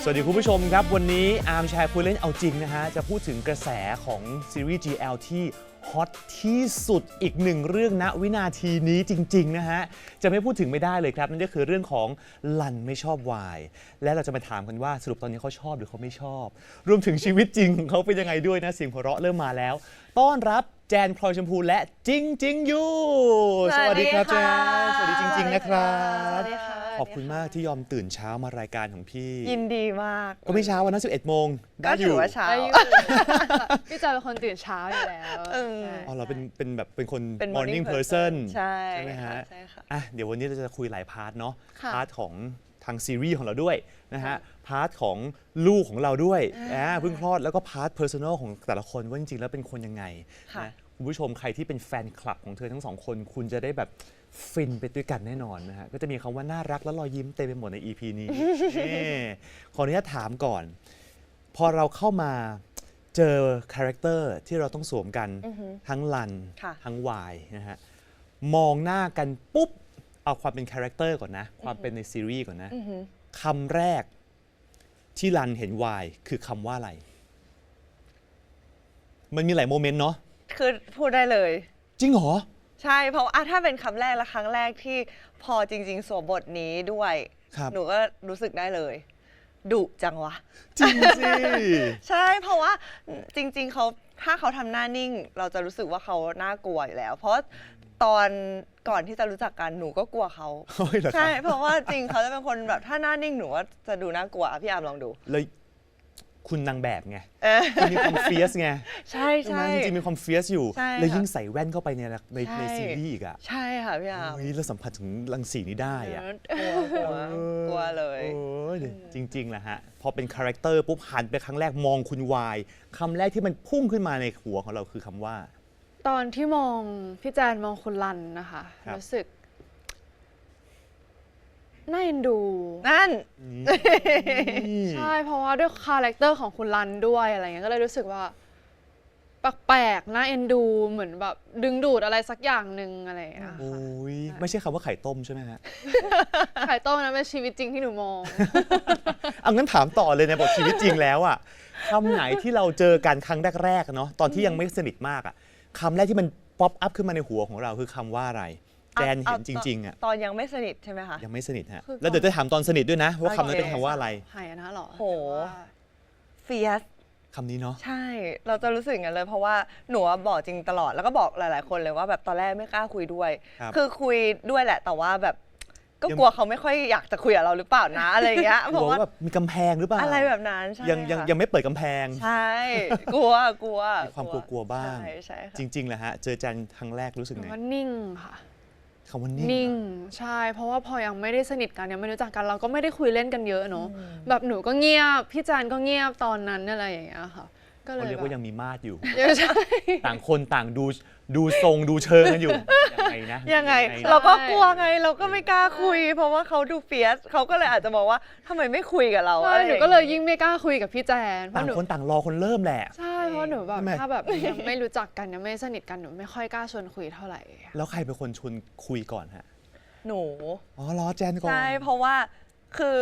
วัสดีคุณผู้ชมครับวันนี้อาร์มแชร์คุยเล่นเอาจริงนะฮะจะพูดถึงกระแสของซีรีส์ GL ที่ฮอตที่สุดอีกหนึ่งเรื่องณวินาทีนี้จริงๆนะฮะจะไม่พูดถึงไม่ได้เลยครับนั่นก็คือเรื่องของลันไม่ชอบวายและเราจะมาถามกันว่าสรุปตอนนี้เขาชอบหรือเขาไม่ชอบรวมถึงชีวิตจริงของเขาเป็นยังไงด้วยนะเสียงหัวเราะเริ่มมาแล้วต้อนรับแจนพลอยชมพูและจริงจริงยูสวัสดีครับแจนสวัสดีจริงๆนะครับขอบคุณมากที่ยอมตื่นเช้ามารายการของพี่ยินดีมาก ก็ไม่เช้าวันนั้น11 โมงก็ถือว่าเช้าพี่จอยเป็นคนตื่นเช้าอยู่แล้วอ๋อเราเป็นแบบเป็นคน morning person ใช่ไหมฮะ ใช่ค่ะอ่ะเดี๋ยววันนี้เราจะคุยหลายพาร์ทเนาะพาร์ทของทางซีรีส์ของเราด้วยนะฮะพาร์ทของลูกของเราด้วยเพิ่งคลอดแล้วก็พาร์ท personal ของแต่ละคนว่าจริงๆแล้วเป็นคนยังไงนะคุณผู้ชมใครที่เป็นแฟนคลับของเธอทั้งสองคนคุณจะได้แบบฟินไปด้วยกันแน่นอนนะฮะก็จะมีคำว่าน่ารักและรอยยิ้มเต็มไปหมดใน EP นี้ขออนุญาตถามก่อนพอเราเข้ามาเจอคาแรคเตอร์ที่เราต้องสวมกันทั้งลันทั้งวายนะฮะมองหน้ากันปุ๊บเอาความเป็นคาแรคเตอร์ก่อนนะความเป็นในซีรีส์ก่อนนะคำแรกที่ลันเห็นวายคือคำว่าอะไรมันมีหลายโมเมนต์เนาะคือพูดได้เลยจริงเหรอใช่เพราะถ้าเป็นคำแรกและครั้งแรกที่พอจริงๆสวมบทนี้ด้วยหนูก็รู้สึกได้เลยดุจังวะจริงสิใช่เพราะว่าจริงๆเขาถ้าเขาทำหน้านิ่งเราจะรู้สึกว่าเขาน่ากลัวอยู่แล้วเพราะตอนก่อนที่จะรู้จักกันหนูก็กลัวเขาใช่เพราะว่าจริงเขาจะเป็นคนแบบถ้าหน้านิ่งหนูว่าจะดูน่ากลัวพี่อาร์มลองดูเลยคุณนางแบบไงคุณมีความเฟียสไงใช่ใช่จริงๆมีความเฟียสอยู่แล้วยิ่งใส่แว่นเข้าไปในซีรีส์อีกอ่ะใช่ค่ะพี่อาร์มแล้วสัมผัสถึงรังสีนี้ได้อ่ะกลัวเลยจริงๆแหละฮะพอเป็นคาแรคเตอร์ปุ๊บหันไปครั้งแรกมองคุณวายคำแรกที่มันพุ่งขึ้นมาในหัวของเราคือคำว่าตอนที่มองพี่แจนมองคุณลันนะคะรู้สึกน่าเอ็นดูนั่นใช่เพราะว่าด้วยคาแรคเตอร์ของคุณลันด้วยอะไรเงี้ยก็เลยรู้สึกว่าแปลกๆน่าเอ็นดูเหมือนแบบดึงดูดอะไรสักอย่างหนึ่งอะไรอย่างเงี้ยโอ้ยไม่ใช่คำว่าไข่ต้มใช่ไหมฮะไข่ต้มนะเป็นชีวิตจริงที่หนูมองเอางั้นถามต่อเลยในบทชีวิตจริงแล้วอ่ะคำไหนที่เราเจอกันครั้งแรกๆเนาะตอนที่ยังไม่สนิทมากอ่ะคำแรกที่มันป๊อปอัพขึ้นมาในหัวของเราคือคำว่าอะไรแจนเห็นจริงๆอ่ะตอนยังไม่สนิทใช่ไหมคะยังไม่สนิทฮะแล้วเดี๋ยวจะถามตอนสนิทด้วยนะว่าคำนั้นเป็นคำว่าอะไรหายนะหรอโหเฟียสคำนี้เนาะใช่เราจะรู้สึกอย่างนั้นเลยเพราะว่าหนูบอกจริงตลอดแล้วก็บอกหลายๆคนเลยว่าแบบตอนแรกไม่กล้าคุยด้วยคือคุยด้วยแหละแต่ว่าแบบก็กลัวเขาไม่ค่อยอยากจะคุยกับเราหรือเปล่านะอะไรเงี้ยเพราะว่าแบบมีกำแพงหรือเปล่าอะไรแบบนั้นใช่ยังไม่เปิดกำแพงใช่กลัวมีความกลัวบ้างจริงๆแหละฮะเจอจันครั้งแรกรู้สึกไงว่านิ่งค่ะคำว่านิ่งใช่เพราะว่าพอยังไม่ได้สนิทกันยังไม่รู้จักกันเราก็ไม่ได้คุยเล่นกันเยอะเนาะแบบหนูก็เงียบพี่จันก็เงียบตอนนั้นอะไรอย่างเงี้ยค่ะก็เลยเรียกว่ายังมีมาดอยู่ต่างคนต่างดูทรงดูเชิงกันอยู่ยังไงนะยังไงเราก็กลัวไงเราก็ไม่กล้าคุยเพราะว่าเขาดูเฟียสเขาก็เลยอาจจะมองว่าทำไมไม่คุยกับเราหนูก็เลยยิ่งไม่กล้าคุยกับพี่แจนต่างคนต่างรอคนเริ่มแหละใช่เพราะหนูแบบถ้าแบบยังไม่รู้จักกันยังไม่สนิทกันหนูไม่ค่อยกล้าชวนคุยเท่าไหร่แล้วใครเป็นคนชวนคุยก่อนฮะหนูอ๋อรอแจนก่อนใช่เพราะว่าคือ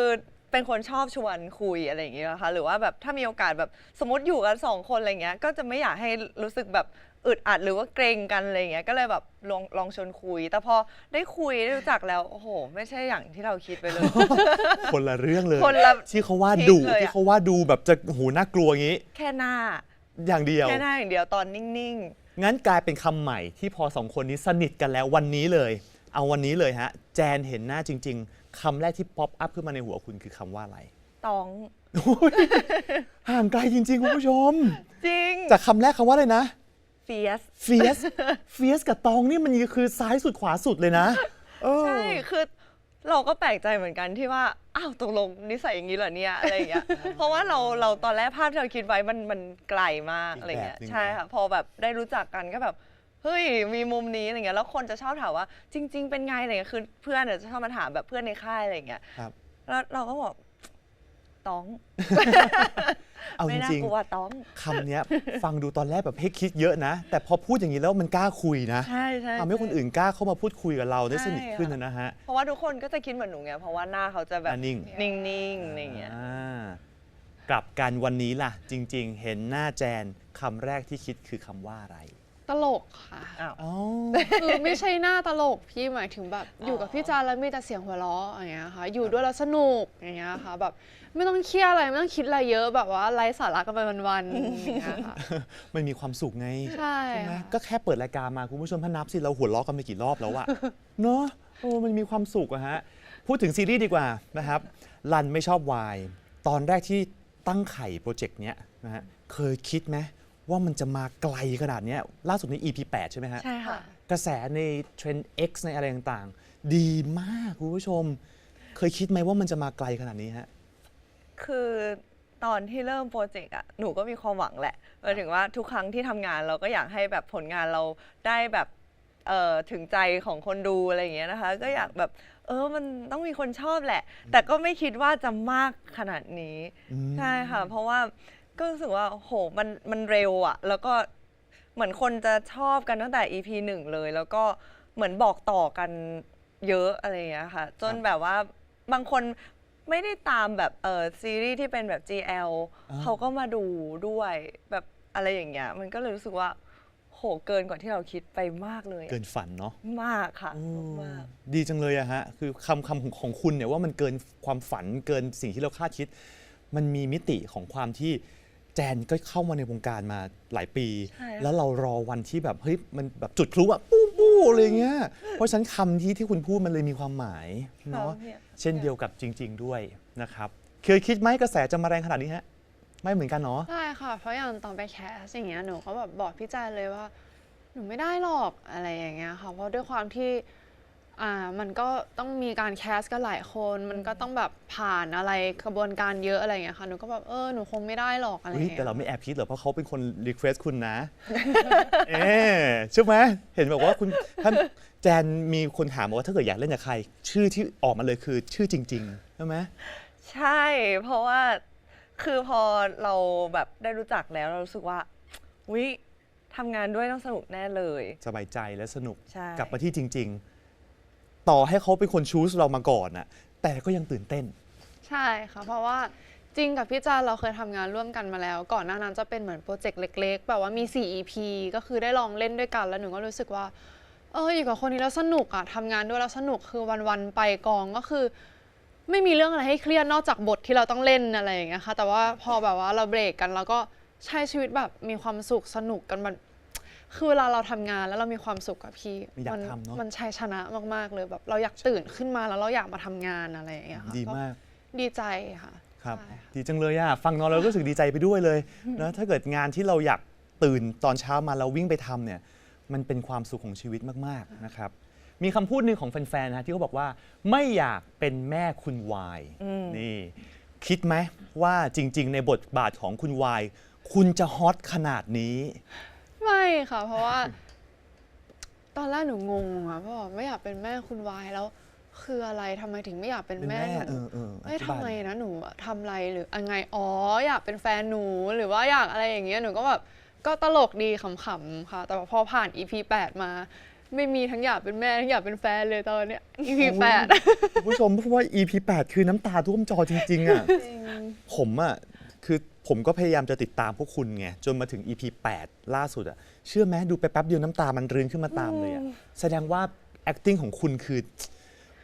เป็นคนชอบชวนคุยอะไรอย่างเงี้ยนะคะหรือว่าแบบถ้ามีโอกาสแบบสมมติอยู่กัน2 คนอะไรเงี้ยก็จะไม่อยากให้รู้สึกแบบอึดอัดหรือว่าเกรงกันอะไรเงี้ยก็เลยแบบลองชวนคุยแต่พอได้คุยได้รู้จักแล้วโอ้โหไม่ใช่อย่างที่เราคิดไปเลยคนละเรื่องเลยที่เขาว่าดูแบบจะหูน่ากลัวอย่างนี้แค่หน้าอย่างเดียวแค่หน้าอย่างเดียวตอนนิ่งๆงั้นกลายเป็นคำใหม่ที่พอ2 คนนี้สนิทกันแล้ววันนี้เลยเอาวันนี้เลยฮะแจนเห็นหน้าจริงๆคำแรกที่ป๊อปอัพขึ้นมาในหัวคุณคือคำว่าอะไรต้อง ห่างไกลจริงๆคุณผู้ชมจริงจากคำแรกคำว่าอะไรนะเฟียสกับตองนี่มันคือซ้ายสุดขวาสุดเลยนะใช่คือเราก็แปลกใจเหมือนกันที่ว่าอ้าวตกลงนิสัยอย่างนี้เหรอเนี่ยอะไรอย่างเงี้ยเพราะว่าเราตอนแรกภาพที่เราคิดไว้มันไกลมากอะไรเงี้ยใช่ค่ะพอแบบได้รู้จักกันก็แบบเฮ้ยมีมุมนี้อะไรเงี้ยแล้วคนจะชอบถามว่าจริงๆเป็นไงอะไรเงี้ยคือเพื่อนจะชอบมาถามแบบเพื่อนในค่ายอะไรเงี้ยแล้วเราก็บอกต้อง เอาจริงๆคำนี้ฟังดูตอนแรกแบบให้คิดเยอะนะแต่พอพูดอย่างนี้แล้วมันกล้าคุยนะใช่ทำให้คนอื่นกล้าเข้ามาพูดคุยกับเราได้สนิทขึ้นนะฮะเพราะว่าทุกคนก็จะคิดเหมือนหนูไงเพราะว่าหน้าเขาจะแบบนิ่งๆอะไรเงี้ย กลับกันวันนี้ล่ะ จริง ๆ เห็นหน้าแจนคำแรกที่คิดคือคำว่าอะไร ตลกค่ะ อ้าว อ๋อ คือไม่ใช่หน้าตลกพี่หมายถึงแบบอยู่กับพี่จานแล้วมีแต่เสียงหัวเราะอย่างเงี้ยค่ะอยู่ด้วยแล้วสนุกอย่างเงี้ยค่ะแบบไม่ต้องเครียดอะไรไม่ต้องคิดอะไรเยอะแบบว่าไร้สาระกันไปวันๆอย่างเงี้ยค่ะ มันมีความสุขไง ใช่ ไหม ค่ะ ก็แค่เปิดรายการมาคุณผู้ชมถ้านับสิเราหัวเราะกันไปกี่รอบแล้วอะ เนาะโอ้มันมีความสุขอะฮะพูดถึงซีรีส์ดีกว่านะครับรันไม่ชอบวายตอนแรกที่ตั้งไข่โปรเจกต์เนี้ยนะฮะเคยคิดไหมว่ามันจะมาไกลขนาดเนี้ยล่าสุดใน EP 8 ใช่ไหมฮะ ใช่ค่ะ กระแสในเทรนด์ X ในอะไรต่างๆ ดีมากคุณผู้ชม เคยคิดไหมว่ามันจะมาไกลขนาดนี้ฮะ คือตอนที่เริ่มโปรเจกต์อะหนูก็มีความหวังแหละหมายถึงว่าทุกครั้งที่ทำงานเราก็อยากให้แบบผลงานเราได้แบบถึงใจของคนดูอะไรอย่างเงี้ยนะคะ ก็อยากแบบมันต้องมีคนชอบแหละ แต่ก็ไม่คิดว่าจะมากขนาดนี้ อืม ใช่ค่ะ เพราะว่าก็รู้สึกว่าโหมันเร็วอะแล้วก็เหมือนคนจะชอบกันตั้งแต่ EP 1 เลย แล้วก็เหมือนบอกต่อกันเยอะอะไรอย่างเงี้ยค่ะ จนแบบว่าบางคนไม่ได้ตามแบบซีรีส์ที่เป็นแบบ GL อ่า เขาก็มาดูด้วยแบบอะไรอย่างเงี้ยมันก็เลยรู้สึกว่าโหเกินกว่าที่เราคิดไปมากเลยอะ เกินฝันเนาะ มากค่ะ อืม มาก ดีจังเลยอะฮะ คือคำของคุณเนี่ยว่ามันเกินความฝันเกินสิ่งที่เราคาดคิด มันมีมิติของความที่แจนก็เข้ามาในวงการมาหลายปี ใช่ค่ะ แล้วเรารอวันที่แบบเฮ้ยมันแบบจุดพลุอะปู้ปู้อะไรเงี้ย เพราะฉะนั้นคำที่คุณพูดมันเลยมีความหมายเนาะ ค่ะ เช่นเดียวกับจริง ๆ ด้วยนะครับเคยคิดไหมกระแสจะมาแรงขนาดนี้ฮะ ไม่เหมือนกันเนาะ ใช่ค่ะ เพราะอย่างตอนไปแคสอย่างเงี้ยหนูก็แบบบอกพี่จานเลยว่า หนูไม่ได้หรอกอะไรอย่างเงี้ยค่ะเพราะด้วยความที่มันก็ต้องมีการแคสกันหลายคน มันก็ต้องแบบผ่านอะไรกระบวนการเยอะอะไรอย่างเงี้ยค่ะหนูก็แบบหนูคงไม่ได้หรอกอะไรอ เฮ้ย ย่างเงี้ย แต่เราไม่แอบคิดเหรอเพราะเขาเป็นคนรีเควสคุณนะ ใช่ไหมเห็นบอกว่าคุณท่านแจนมีคนถามมาว่าถ้าเกิดอยากเล่นกับใคร ชื่อที่ออกมาเลยคือชื่อจริงๆใช่ไหม ใช่ เพราะว่าคือพอเราแบบได้รู้จักแล้วเรารู้สึกว่าวิทำงานด้วยต้องสนุกแน่เลย สบายใจและสนุก ใช่ กลับมาที่จริง ๆ ต่อให้เขาเป็นคนชูสเรามาก่อนน่ะแต่ก็ยังตื่นเต้น ใช่ค่ะ เพราะว่าจริงกับพี่จานเราเคยทำงานร่วมกันมาแล้ว ก่อนหน้านั้นจะเป็นเหมือนโปรเจกต์เล็กๆ แบบว่ามี 4 EP ก็คือได้ลองเล่นด้วยกันแล้วหนูก็รู้สึกว่าอยู่กับคนนี้แล้วสนุกอะทำงานด้วยแล้วสนุกคือวันๆไปกองก็คือ ไม่มีเรื่องอะไรให้เครียดนอกจากบทที่เราต้องเล่นอะไรอย่างเงี้ยค่ะแต่ว่าพอแบบว่าเราเบรกกันแล้วก็ใช้ชีวิตแบบมีความสุขสนุกกันมันคือเวลาเราทำงานแล้วเรามีความสุขกับพี่ อยากทำเนอะ มันชัยชนะมากๆเลยแบบเราอยากตื่นขึ้นมาแล้วเราอยากมาทำงานอะไรอย่างเงี้ยค่ะ ดีมาก ดีใจค่ะ ครับ ใช่ค่ะ ดีจังเลยอะฟังน้องเราก็รู้สึกดีใจไปด้วยเลยนะถ้าเกิดงานที่เราอยากตื่นตอนเช้ามาเราวิ่งไปทำเนี่ยมันเป็นความสุขของชีวิตมากๆนะครับมีคำพูดหนึ่งของแฟนๆนะที่เขาบอกว่าไม่อยากเป็นแม่คุณวายนี่คิดไหมว่าจริง ๆ ในบทบาทของคุณวายคุณจะฮอตขนาดนี้ ไม่ค่ะ เพราะว่า ตอนแรกหนูงงอะเพราะว่าไม่อยากเป็นแม่คุณวายแล้วคืออะไรทำไมถึงไม่อยากเป็น เป็น แม่ แม่ หนู อธิบาย ทำไมนะหนูทำอะไรหรือยังไงอยากเป็นแฟนหนูหรือว่าอยากอะไรอย่างเงี้ยหนูก็แบบก็ตลกดีขำๆค่ะ แต่ว่าพอผ่าน EP 8 มา ไม่มีทั้งอยากเป็นแม่ทั้งอยากเป็นแฟนเลยตอนเนี้ย EP 8 คุณผู้ชมเพราะว่า EP 8 คือน้ำตาท่วมจอจริงๆอ่ะ ผมอ่ะคือผมก็พยายามจะติดตามพวกคุณไงจนมาถึง EP 8 ล่าสุดอ่ะเชื่อไหมดูไปแป๊บเดียวน้ำตามันรื้นขึ้นมาตามเลยอ่ะแสดงว่า acting ของคุณคือ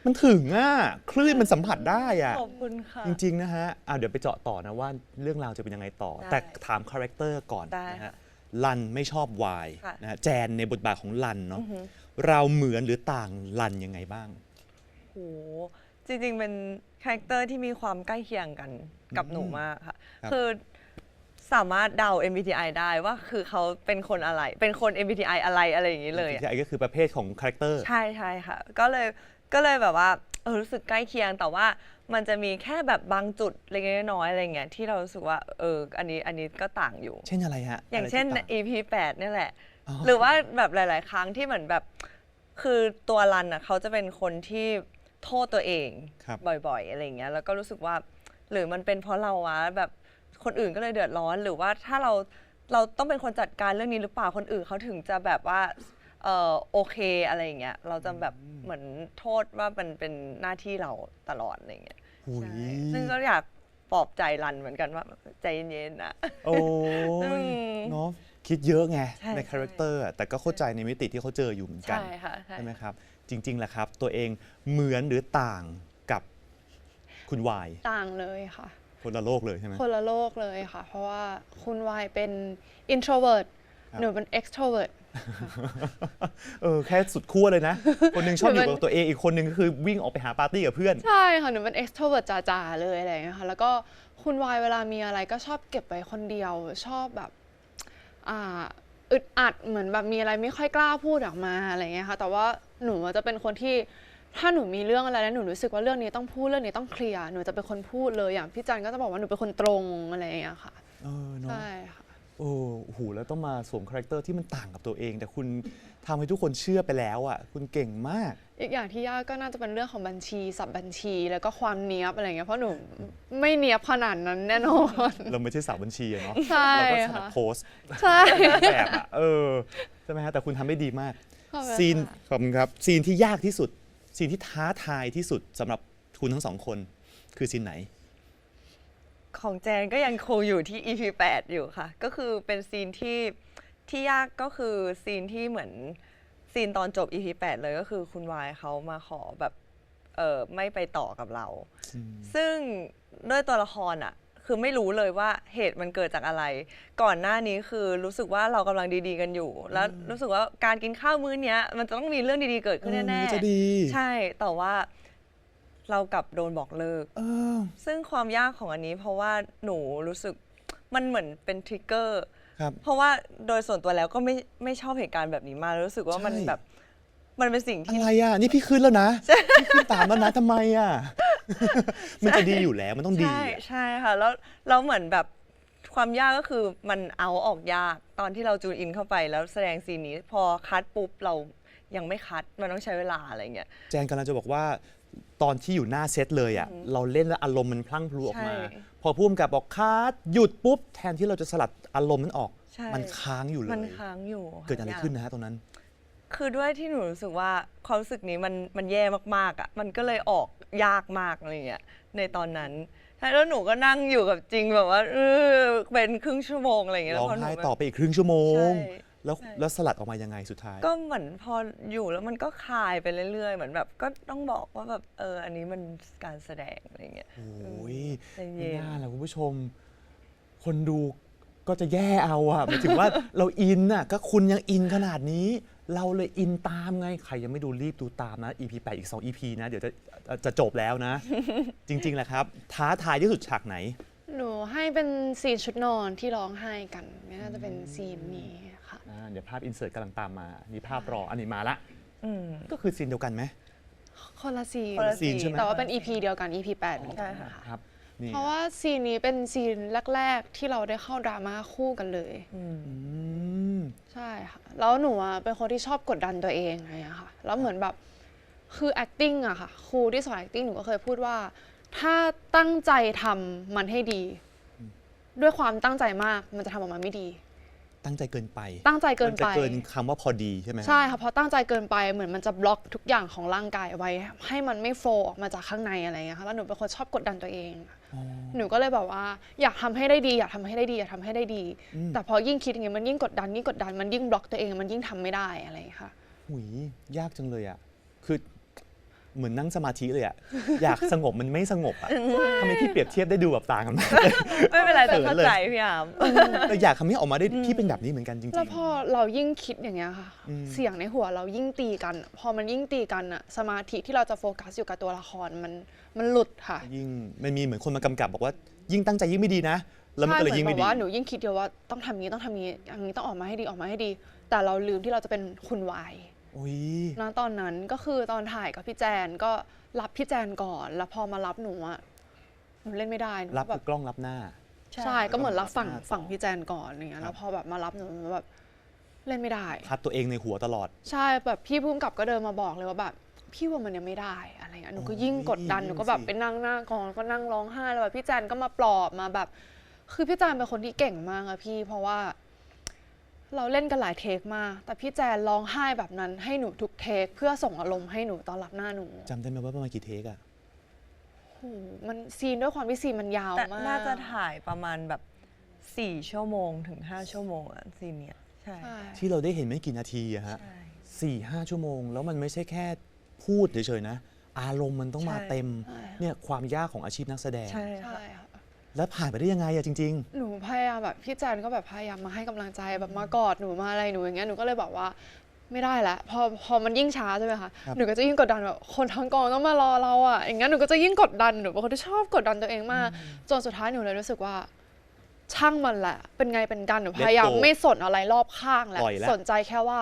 มันถึงอ่ะคลื่นมันสัมผัสได้อ่ะ ขอบคุณค่ะ จริง ๆ นะฮะเดี๋ยวไปเจาะต่อนะว่าเรื่องราวจะเป็นยังไงต่อ ได้ แต่ถามคาแรคเตอร์ก่อน ได้ นะ ค่ะ ฮะลันไม่ชอบวาย ค่ะ นะฮะแจนในบทบาทของลันเนาะเราเหมือนหรือต่างลันยังไงบ้าง โหจริงๆ เป็นคาแรคเตอร์ที่มีความใกล้เคียงกันกับหนูมากค่ะ ครับ คือสามารถเดา MBTI ได้ว่าคือเขาเป็นคนอะไร เป็นคน MBTI อะไรอย่างนี้เลยอะ ที่ไอ้ก็คือประเภทของคาแรคเตอร์ ใช่ใช่ค่ะ ก็เลยแบบว่ารู้สึกใกล้เคียง แต่ว่ามันจะมีแค่แบบบางจุดเล็กๆน้อยๆอะไรเงี้ยที่เรารู้สึกว่าอันนี้ก็ต่างอยู่ เช่นอะไรฮะ อย่างเช่น อะไรที่ต่าง EP 8เนี่ยแหละ อ๋อ หรือว่าแบบหลาย ๆ ครั้งที่เหมือนแบบ คือตัวรันอ่ะเขาจะเป็นคนที่โทษตัวเอง ครับ บ่อย ๆ อะไรอย่างเงี้ย แล้วก็รู้สึกว่า หรือมันเป็นเพราะเราวะแบบคนอื่นก็เลยเดือดร้อน หรือว่าถ้าเราต้องเป็นคนจัดการเรื่องนี้หรือเปล่า คนอื่นเขาถึงจะแบบว่าโอเคอะไรอย่างเงี้ย เราจะแบบเหมือนโทษว่ามันเป็นหน้าที่เราตลอดอะไรอย่างเงี้ย หุย ใช่ซึ่งก็อยาก ปลอบใจรันเหมือนกันว่าใจเย็นๆนะ โอ้ยเนาะคิดเยอะไง ใช่ ในคาแรคเตอร์แต่ก็เข้าใจในมิติที่เขาเจออยู่เหมือนกัน ใช่ค่ะใช่ ใช่ไหมครับ จริงๆแหละครับ ตัวเองเหมือนหรือต่างกับคุณวาย ต่างเลยค่ะ คนละโลกเลยใช่ไหม คนละโลกเลยค่ะ เพราะว่าคุณวายเป็น introvert ครับ หนูเป็น extrovert แค่สุดขั้วเลยนะ คนหนึงชอบอยู่กับตัวเองอีกคนหนึงก็คือวิ่งออกไปหาปาร์ตี้กับเพื่อน ใช่ค่ะ หนูเป็น extrovert จ๋าๆเลยอะไรอย่างเงี้ยค่ะ แล้วก็คุณวายเวลามีอะไรก็ชอบเก็บไว้คนเดียว ชอบแบบอึดอัดเหมือนแบบมีอะไรไม่ค่อยกล้าพูดออกมาอะไรอย่างเงี้ยค่ะ แต่ว่าหนูจะเป็นคนที่ถ้าหนูมีเรื่องอะไรแล้วหนูรู้สึกว่าเรื่องนี้ต้องพูดเรื่องนี้ต้องเคลียร์ หนูจะเป็นคนพูดเลย อย่างพี่จันก็จะบอกว่าหนูเป็นคนตรงอะไรอย่างเงี้ยค่ะ เนาะ ใช่ค่ะ โอ้โหแล้วต้องมาสวมคาแรคเตอร์ที่มันต่างกับตัวเอง แต่คุณทำให้ทุกคนเชื่อไปแล้วอ่ะคุณเก่งมาก อีกอย่างที่ยากก็น่าจะเป็นเรื่องของบัญชีสับบัญชีแล้วก็ความเนี้ยบอะไรเงี้ยเพราะหนูไม่เนี้ยบขนาดนั้นแน่นอน เราไม่ใช่สาวบัญชีอะเนาะ ใช่ เราก็ถนัด ค่ะ โพสต์ ใช่ แบบอ่ะใช่ไหมฮะแต่คุณทำได้ดีมาก ขอบคุณ ซีน ค่ะ ขอบคุณครับซีนที่ยากที่สุดซีนที่ท้าทายที่สุดสำหรับคุณทั้งสองคนคือซีนไหน ของแจนก็ยังคงอยู่ที่ EP 8 อยู่ค่ะ ก็คือเป็นซีนที่ยากก็คือซีนที่เหมือนซีนตอนจบ EP 8 เลยก็คือคุณวายเขามาขอแบบไม่ไปต่อกับเรา ซึ่งด้วยตัวละครอ่ะคือไม่รู้เลยว่าเหตุมันเกิดจากอะไร ก่อนหน้านี้คือรู้สึกว่าเรากำลังดีๆกันอยู่ แล้วรู้สึกว่าการกินข้าวมื้อเนี้ยมันจะต้องมีเรื่องดีๆเกิดขึ้นแน่ จะดี ใช่แต่ว่าเรากลับโดนบอกเลิก ซึ่งความยากของอันนี้เพราะว่าหนูรู้สึกมันเหมือนเป็นทริกเกอร์ ครับ เพราะว่าโดยส่วนตัวแล้วก็ไม่ชอบเหตุการณ์แบบนี้มากรู้สึกว่ามัน ใช่ แบบมันเป็นสิ่ง อะ ที่ ไรอ่ะ นี่พี่ขึ้นแล้วนะ พี่ขึ้นตามแล้วนะทำไมอ่ะ มันจะดีอยู่แล้วมันต้องดี ใช่ อะ ใช่ค่ะแล้วเหมือนแบบความยากก็คือมันเอาออกยากตอนที่เราจูนอินเข้าไปแล้วแสดงซีนนี้พอคัดปุ๊บเรายังไม่คัดมันต้องใช้เวลาอะไรเงี้ย แจนกำลังจะบอกว่าตอนที่อยู่หน้าเซตเลยอ่ะเราเล่นแล้วอารมณ์มันพลั่งพลูออกมา ใช่ พอพุ่มกับบอกคัดหยุดปุ๊บแทนที่เราจะสลัดอารมณ์นั้นออก ใช่ มันค้างอยู่เลย มันค้างอยู่ค่ เกิดอะไรขึ้นนะฮะตรงนั้น คือด้วยที่หนูรู้สึกว่าความรู้สึกนี้มันแย่มากๆอ่ะมันก็เลยออกยากมากอะไรเงี้ยในตอนนั้นใช่แล้วหนูก็นั่งอยู่กับจริงแบบว่าเป็นครึ่งชั่วโมงอะไรเงี้ย ร้อง แล้วพ ไห้ นูแบบ ต่อไปอีกครึ่งชั่วโมง ใช่ แล้ว ใช่ แล้วสลัดออกมายังไงสุดท้าย ก็เหมือนพออยู่แล้วมันก็คลายไปเรื่อยๆ เหมือนแบบก็ต้องบอกว่าแบบอันนี้มันการแสดงอะไรเงี้ย โอ้ย ใจ ไม่ เย็น น่าล่ะคุณผู้ชม คนดูก็จะแย่เอาอะหมายถึงว่า เราอินน่ะก็คุณยังอินขนาดนี้ เราเลยอินตามไง ใครยังไม่ดูรีบดูตามนะ EP 8 อีก 2 EP นะ เดี๋ยวจะจบแล้วนะ จริงๆแหละครับ ท้าทายที่สุดฉากไหน หนูให้เป็นซีนชุดนอนที่ร้องไห้กันไม่น่าจะเป็นซีนนี้ค่ะ เดี๋ยวภาพอินเสิร์ตกำลังตามมานี่ภาพรออันนี้มาละ อืม ก็คือซีนเดียวกันไหม คนละซีน คนละ ซีนใช่ไหม แต่ว่าเป็น EP เดียวกัน EP 8เหมือน ใช่ กัน ค่ะ ค่ะ ครับนี่ เพราะว่าซีนนี้เป็นซีนแรก ๆ ที่เราได้เข้าดราม่าคู่กันเลย อืม ใช่ค่ะ แล้วหนูอะเป็นคนที่ชอบกดดันตัวเองอะไรอย่างเงี้ยค่ะ แล้วเหมือนแบบคือ acting อะค่ะ ครูที่สอน acting หนูก็เคยพูดว่า ถ้าตั้งใจทำมันให้ดี ด้วยความตั้งใจมากมันจะทำออกมาไม่ดี ตั้งใจเกินไป ตั้งใจเกิน มัจะ ไป เกินคำว่าพอดีใช่ไหม ใช่ค่ะเพราะตั้งใจเกินไปเหมือนมันจะบล็อกทุกอย่างของร่างกายไว้ ให้มันไม่โฟลว์ออกมาจากข้างในอะไรอย่างเงี้ยค่ะแล้วหนูเป็นคนชอบกดดันตัวเอง หนูก็เลยแบบว่าอยากทำให้ได้ดีอยากทำให้ได้ดีอยากทำให้ได้ดี แต่พอยิ่งคิดอย่างเงี้ยมันยิ่งกดดันมันยิ่งบล็อกตัวเองมันยิ่งทำไม่ได้อะไรอย่างเงี้ยค่ะ หุยยากจังเลยอ่ะ คือเหมือนนั่งสมาธิเลยอ่ะ อยากสงบมันไม่สงบอ่ะทำไมพี่เปรียบเทียบได้ดูแบบต่างกันมากเลย ไม่เป็นไร เขิ แต่ น เข้า เลย ใจพี่อาม แต่อยากทำให้ออกมาได้พี่เป็นแบบนี้เหมือนกันจริง แล้วพอเรายิ่งคิดอย่างเงี้ยค่ะ อืม เสียงในหัวเรายิ่งตีกัน พอมันยิ่งตีกันอะสมาธิที่เราจะโฟกัสอยู่กับตัวละครมันหลุดค่ะ ยิ่งมันมีเหมือนคนมากำกับบอกว่ายิ่งตั้งใจยิ่งไม่ดีนะ แล้วมัน ใช่ ก็เลย เหมื ยิ่ อง น ไม่ แบบ ดี ว่าหนูยิ่งคิดเดียวว่าต้องทำอย่างนี้ต้องทำอย่างนี้อย่างนี้ต้องออกมาให้ดีออกมาให้ดี แต่เราลืมที่เราจะเป็นคุณวาย โอ้ย ณตอนนั้นก็คือตอนถ่ายกับพี่แจนก็รับพี่แจนก่อน แล้วพอมารับหนูอะหนูเล่นไม่ได้หนู รับ แบบ กล้องรับหน้า ใช่ก็เหมือนรับฝั่ง รับหน้าต่อ ฝั่งพี่แจนก่อนอย่างเงี้ย ครับ แล้วพอแบบมารับหนูแบบเล่นไม่ได้ คัดตัวเองในหัวตลอด ใช่แบบพี่พุ่มกับก็เดินมาบอกเลยว่าแบบพี่ว่ามันยังไม่ได้อะไรเงี้ยหนูก็ โอ้ย ยิ่งกดดัน ยิ่ง หนูก็แบบ สิ ไปนั่งหน้ากองแล้วก็นั่งร้องไห้แล้วแบบพี่แจนก็มาปลอบมาแบบ คือพี่แจนเป็นคนที่เก่งมากอะพี่ เพราะว่า เราเล่นกันหลายเทคมากแต่พี่แจนร้องไห้แบบนั้นให้หนูทุกเทคเพื่อส่งอารมณ์ให้หนูตอนรับหน้าหนู จำได้ไหมว่าประมาณกี่เทคอะ โ มันซีนด้วยความที่ซีนมันยาว แต่ มาก น่าจะถ่ายประมาณแบบ4 ชั่วโมงถึง 5 ชั่วโมงอะซีนเนี้ยใช่ ใช่ ที่เราได้เห็นไม่กี่นาทีอะฮะ ใช่ 4-5 ชั่วโมง แล้วมันไม่ใช่แค่พูดเฉยๆนะ อารมณ์มันต้องมา ใช่ เต็ม ใช่ เนี่ยความยากของอาชีพนักแสดง ใช่ ใช่ ค่ะ ค่ะ แล้วผ่านไปได้ยังไงอะจริง หนูพยายามแบบพี่แจนก็แบบพยายามมาให้กำลังใจแบบมากอดหนูมาอะไรหนูอย่างเงี้ยหนูก็เลยบอกว่าไม่ได้ละพอมันยิ่งช้าใช่ไหมคะ ครับ หนูก็จะยิ่งกดดันแบบคนทั้งกองต้องมารอเราอ่ะอย่างเงี้ยหนูก็จะยิ่งกดดันหนูเป็นคนที่ชอบกดดันตัวเองมากจนสุดท้ายหนูเลยรู้สึกว่าช่างมันแหละเป็นไงเป็นกันหนูพยายาม Let go ไม่สนอะไรรอบข้างแล้ว ปล่อยแล้ว สนใจแค่ว่า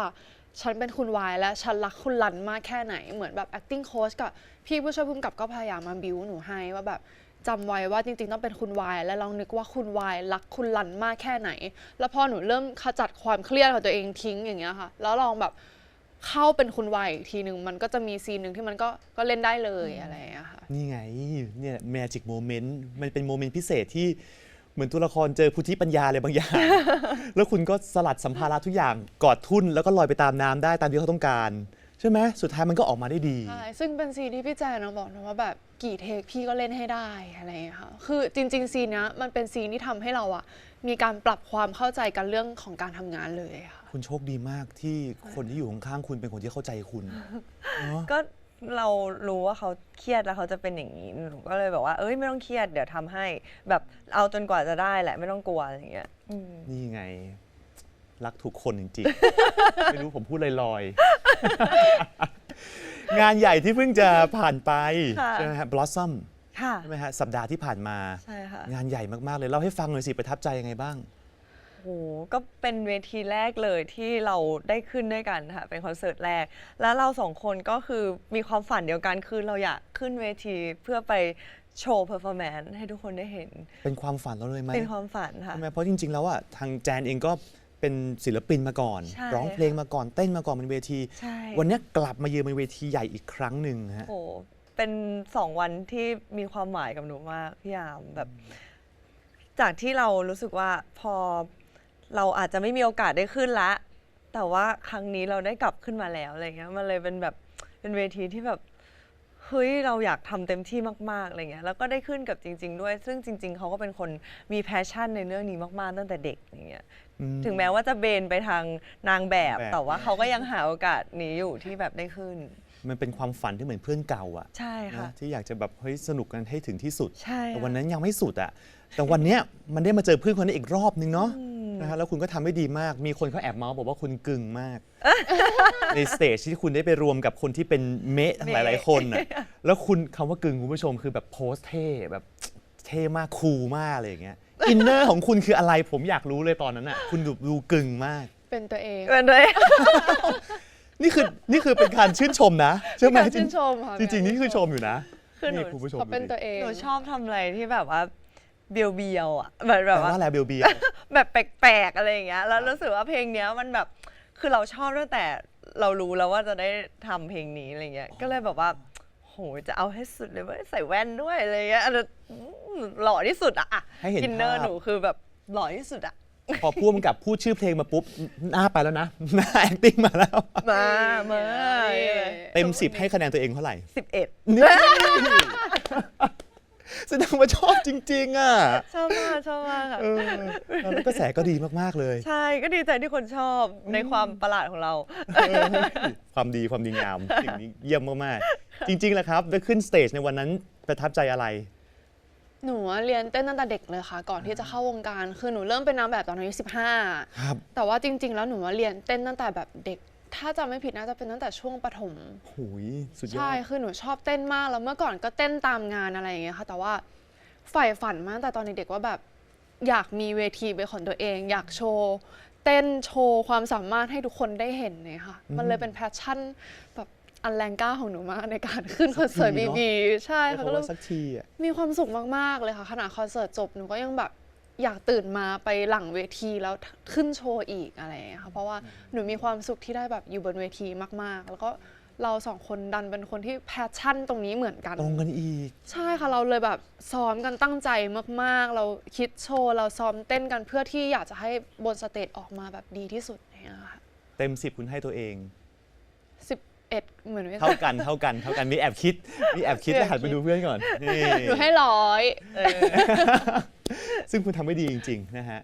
ฉันเป็นคุณวายและฉันรักคุณรันมากแค่ไหนเหมือนแบบ acting coach กับพี่ผู้ช่วยผู้กำกับก็พยายามมาบิวหนูให้ว่าแบบจำไว้ว่าจริงๆต้องเป็นคุณวายและลองนึกว่าคุณวายรักคุณรันมากแค่ไหน แล้วพอหนูเริ่มขจัดความเครียดของตัวเองทิ้งอย่างเงี้ยค่ะแล้วลองแบบเข้าเป็นคุณวายอีกทีหนึ่งมันก็จะมีซีนหนึ่งที่มันก็เล่นได้เลยอะไรอย่างเงี้ยค่ะ ๆ นี่ไงเนี่ยแมจิกโมเมนต์มันเป็นโมเมนต์พิเศษที่เหมือนตัวละครเจอพุทธิปัญญาอะไรบางอย่าง แล้วคุณก็สลัดสัมภาระทุกอย่างกอดทุ่นแล้วก็ลอยไปตามน้ำได้ตามที่เขาต้องการ ใช่ไหมสุดท้ายมันก็ออกมาได้ดี ใช่ ซึ่งเป็นซีนที่พี่แจนบอกนะว่าแบบกี่เทคพี่ก็เล่นให้ได้อะไรอย่างเงี้ยค่ะ คือจริงๆซีนเนี้ยมันเป็นซีนที่ทำให้เราอะมีการปรับความเข้าใจกันเรื่องของการทำงานเลยค่ะ คุณโชคดีมากที่คนที่อยู่ข้างๆคุณเป็นคนที่เข้าใจคุณเนาะ ก็เรารู้ว่าเขาเครียดแล้วเขาจะเป็นอย่างนี้หนูก็เลยแบบว่าเอ้ยไม่ต้องเครียดเดี๋ยวทำให้แบบเอาจนกว่าจะได้แหละไม่ต้องกลัวอะไรอย่างเงี้ยนี่ไง รักถูกคนจริงๆ ไม่รู้ผมพูดลอยๆ งานใหญ่ที่เพิ่งจะผ่านไป ค่ะ ใช่ไหมฮะ Blossom ค่ะ ใช่ไหมฮะสัปดาห์ที่ผ่านมา ใช่ค่ะ งานใหญ่มากๆเลยเล่าให้ฟังหน่อยสิประทับใจยังไงบ้าง โหก็เป็นเวทีแรกเลยที่เราได้ขึ้นด้วยกันค่ะเป็นคอนเสิร์ตแรก แล้วเราสองคนก็คือมีความฝันเดียวกันคือเราอยากขึ้นเวทีเพื่อไปโชว์เพอร์ฟอร์แมนซ์ให้ทุกคนได้เห็น เป็นความฝันเราเลยไหม เป็นความฝันค่ะ ใช่ไหมเพราะจริงๆแล้วอ่ะทางแจนเองก็เป็นศิลปินมาก่อน ใช่ ร้องเพลงมาก่อนเต้นมาก่อนบนเวที ใช่ วันนี้กลับมายืนบนเวทีใหญ่อีกครั้งหนึ่งฮะ โหเป็น2 วันที่มีความหมายกับหนูมากพี่ยามแบบ จากที่เรารู้สึกว่าพอเราอาจจะไม่มีโอกาสได้ขึ้นละ แต่ว่าครั้งนี้เราได้กลับขึ้นมาแล้วอะไรเงี้ยมันเลยเป็นแบบเป็นเวทีที่แบบเฮ้ยเราอยากทำเต็มที่มากๆอะไรเงี้ยแล้วก็ได้ขึ้นกับจริง ๆ ด้วย ซึ่งจริง ๆเขาก็เป็นคนมีแพชชั่นในเรื่องนี้มากๆตั้งแต่เด็กอย่างเงี้ย ถึงแม้ว่าจะเบนไปทางนางแบบ แต่ว่าเขาก็ยังหาโอกาสนี้อยู่ที่แบบได้ขึ้น มันเป็นความฝันที่เหมือนเพื่อนเก่าอ่ะ ใช่ค่ะ นะที่อยากจะแบบเฮ้ยสนุกกันให้ถึงที่สุด ใช่ แต่ ค่ะ วันนั้นยังไม่สุดอ่ะ แต่วันเนี้ยมันได้มาเจอเพื่อนคนนี้อีกรอบนึงเนาะนะฮะแล้วคุณก็ทำได้ดีมาก มีคนเขาแอบเมาส์บอกว่าคุณกึ่งมาก ในสเตจที่คุณได้ไปรวมกับคนที่เป็นเมะทั้งหลายๆคนน่ะแล้วคุณคำว่ากึ่งคุณผู้ชมคือแบบโพสเท่แบบเท่มากคูลมากอะไรอย่างเงี้ยอินเนอร์ของคุณคืออะไรผมอยากรู้เลยตอนนั้นอ่ะคุณดูกึ่งมาก เป็นตัวเอง เป็นด้วย นี่คือเป็นการชื่นชมนะใช่ไหม การชื่นชมค่ะ จริงๆนี่คือชมอยู่นะ คือหนู นี่คุณผู้ชม เขาเป็น ดูดิ ตัวเอง หนูชอบทำอะไรที่แบบว่าเบียวๆอ่ะแบบ แต่ ว่า ว่าอะไรเบียว แบบแปลกๆอะไรอย่างเงี้ยแล้วรู้สึกว่าเพลงเนี้ยมันแบบคือเราชอบตั้งแต่เรารู้แล้วว่าจะได้ทำเพลงนี้อะไรเงี้ยก็เลยแบบว่าโหจะเอาให้สุดเลยว่าใส่แว่นด้วยอะไรเงี้ยหล่อที่สุดอะ ให้เห็น อินเนอ ภา ร์ พ หนูคือแบบหล่อที่สุดอะ พอพูดมันกับพูดชื่อเพลงมาปุ๊บหน้าไปแล้วนะ หน้า acting มาแล้ว มา เต็ม 10 ให้คะแนนตัวเองเท่าไหร่ 11 นี่ แสดงว่าชอบจริงๆอ่ะ ชอบมากค่ะ เออแล้วกระแสก็ดีมากๆเลย ใช่ก็ดีใจที่คนชอบในความประหลาดของเรา ความดีงามสิ่งนี้เยี่ยมมากๆ จริงๆแหละครับได้ขึ้นสเตจในวันนั้นประทับใจอะไร หนูอะเรียนเต้นตั้งแต่เด็กเลยค่ะ ก่อนที่จะเข้าวงการ คือหนูเริ่มเป็นนางแบบตอนอายุ 15 ครับ แต่ว่าจริง ๆ แล้วหนูว่าเรียนเต้นตั้งแต่แบบเด็ก ถ้าจำไม่ผิดน่าจะเป็นตั้งแต่ช่วงประถม หูยสุดยอ ใช่ ด คือหนูชอบเต้นมาก แล้วเมื่อก่อนก็เต้นตามงานอะไรอย่างเงี้ยค่ะ แต่ว่าใฝ่ฝันมาตั้งแต่ตอนเด็กๆว่าแบบอยากมีเวทีเป็นของตัวเอง อยากโชว์ เต้นโชว์ความสามารถให้ทุกคนได้เห็นเนี่ยค่ะ มันเลยเป็นแพชชั่นแบบอันแรงกล้าของหนูมากในการขึ้นคอนเสิร์ต สักที บี เนอะ บีใช่ เพ ค่ะ ราะ ก็เล ว่าย สักทีอ่ะ มีความสุขมาก ๆ เลยค่ะ ขณะคอนเสิร์ตจบ หนูก็ยังแบบอยากตื่นมาไปหลังเวทีแล้วขึ้นโชว์อีกอะไรอย่างเงี้ยค่ะเพราะว่าหนูมีความสุขที่ได้แบบอยู่บนเวทีมาก ๆ แล้วก็เราสองคนดันเป็นคนที่แพชชั่นตรงนี้เหมือนกัน ตรงกันอีก ใช่ค่ะ เราเลยแบบซ้อมกันตั้งใจมาก ๆ เราคิดโชว์ เราซ้อมเต้นกันเพื่อที่อยากจะให้บนสเตจออกมาแบบดีที่สุดอย่างเงี้ยค่ะ เต็ม 10 คุณให้ตัวเอง 11เหมือนพี่ เท่ากันมีแอบคิดแล้วหันไปดูเพื่อนก่อนนี่ หนูให้100 ซึ่งคุณทำไม่ดีจริงๆนะฮะ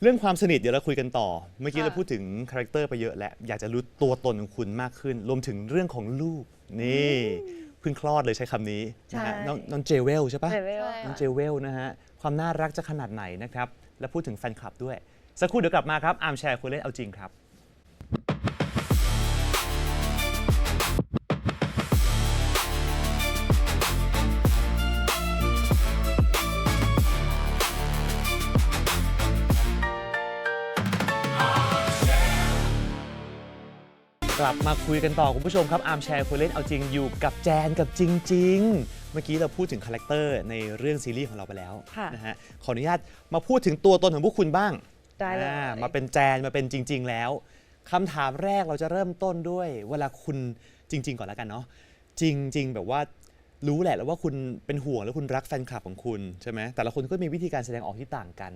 เรื่องความสนิทเดี๋ยวเราคุยกันต่อ เมื่อกี้เราพูดถึงคาแรคเตอร์ไปเยอะแล้วอยากจะรู้ตัวตนของคุณมากขึ้น รวมถึงเรื่องของลูกนี่เพิ่งคลอดเลยใช้คำนี้นะฮะ ใช่ น้องเจเวลใช่ปะ เลเวล น้องเจเวลนะฮะความน่ารักจะขนาดไหนนะครับแล้วพูดถึงแฟนคลับด้วยสักครู่เดี๋ยวกลับมาครับอาร์มแชร์คุยเล่นเอาจริงครับกลับมาคุยกันต่อคุณผู้ชมครับอาร์มแชร์คุยเล่นเอาจริงอยู่กับแจนกับจริงๆเมื่อกี้เราพูดถึงคาแรคเตอร์ในเรื่องซีรีส์ของเราไปแล้ว ค่ะ นะฮะขออนุญาตมาพูดถึงตัวตนของพวกคุณบ้าง ได้เลย มาเป็นแจนมาเป็นจริง ๆ แล้วคำถามแรกเราจะเริ่มต้นด้วยเวลาคุณจริง ๆ ก่อนแล้วกันเนาะจริง ๆ แบบว่ารู้แหละแล้วว่าคุณเป็นห่วงแล้วคุณรักแฟนคลับของคุณใช่ไหมแต่ละคนก็มีวิธีการแสดงออกที่ต่างกัน